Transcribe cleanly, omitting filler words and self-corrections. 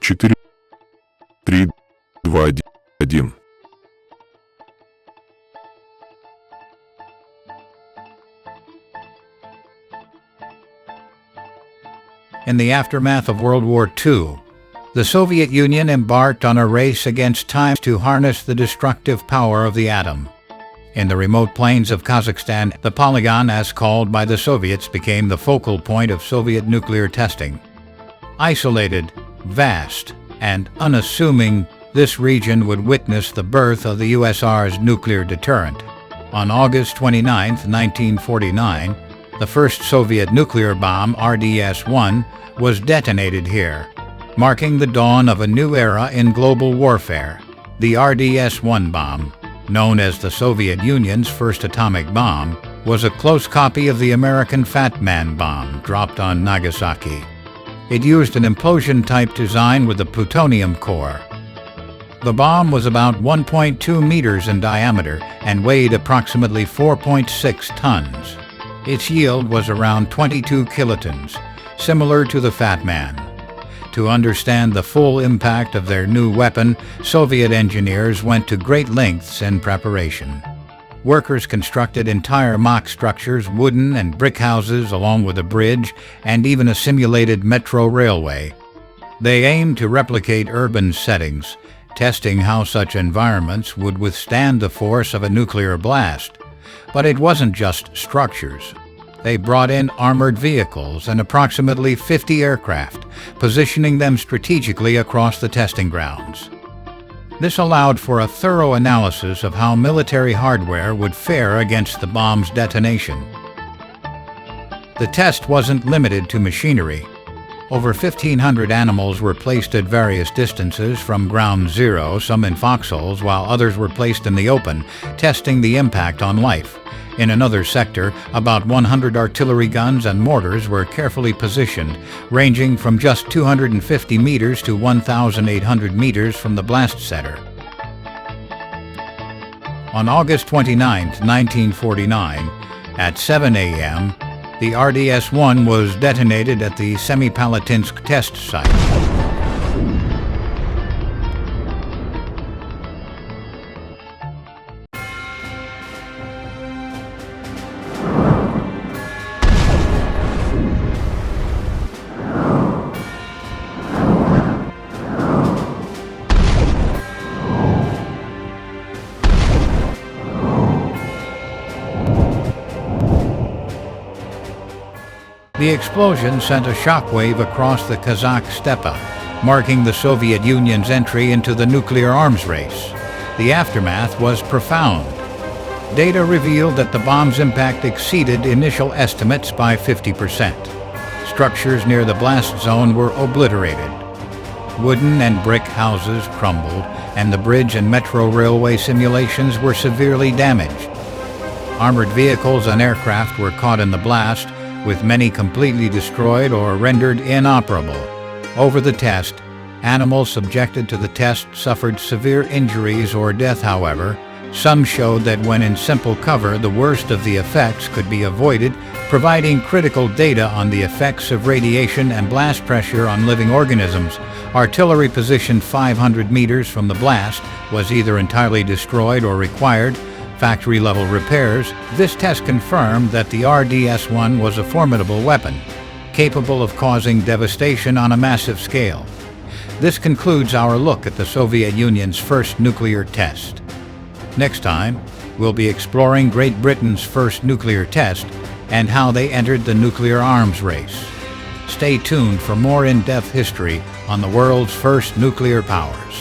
4, 3, 2, 1. In the aftermath of World War II, the Soviet Union embarked on a race against time to harness the destructive power of the atom. In the remote plains of Kazakhstan, the polygon, as called by the Soviets, became the focal point of Soviet nuclear testing. Isolated, vast, and unassuming, this region would witness the birth of the USSR's nuclear deterrent. On August 29, 1949, the first Soviet nuclear bomb, RDS-1, was detonated here, marking the dawn of a new era in global warfare. The RDS-1 bomb, known as the Soviet Union's first atomic bomb, was a close copy of the American Fat Man bomb dropped on Nagasaki. It used an implosion-type design with a plutonium core. The bomb was about 1.2 meters in diameter and weighed approximately 4.6 tons. Its yield was around 22 kilotons, similar to the Fat Man. To understand the full impact of their new weapon, Soviet engineers went to great lengths in preparation. Workers constructed entire mock structures, wooden and brick houses, along with a bridge and even a simulated metro railway. They aimed to replicate urban settings, testing how such environments would withstand the force of a nuclear blast. But it wasn't just structures. They brought in armored vehicles and approximately 50 aircraft, positioning them strategically across the testing grounds. This allowed for a thorough analysis of how military hardware would fare against the bomb's detonation. The test wasn't limited to machinery. Over 1,500 animals were placed at various distances from ground zero, some in foxholes, while others were placed in the open, testing the impact on life. In another sector, about 100 artillery guns and mortars were carefully positioned, ranging from just 250 meters to 1,800 meters from the blast center. On August 29, 1949, at 7 a.m., the RDS-1 was detonated at the Semipalatinsk test site. The explosion sent a shockwave across the Kazakh steppe, marking the Soviet Union's entry into the nuclear arms race. The aftermath was profound. Data revealed that the bomb's impact exceeded initial estimates by 50%. Structures near the blast zone were obliterated. Wooden and brick houses crumbled, and the bridge and metro railway simulations were severely damaged. Armored vehicles and aircraft were caught in the blast, with many completely destroyed or rendered inoperable. Over the test, animals subjected to the test suffered severe injuries or death, however. Some showed that when in simple cover, the worst of the effects could be avoided, providing critical data on the effects of radiation and blast pressure on living organisms. Artillery positioned 500 meters from the blast was either entirely destroyed or required factory-level repairs. This test confirmed that the RDS-1 was a formidable weapon, capable of causing devastation on a massive scale. This concludes our look at the Soviet Union's first nuclear test. Next time, we'll be exploring Great Britain's first nuclear test and how they entered the nuclear arms race. Stay tuned for more in-depth history on the world's first nuclear powers.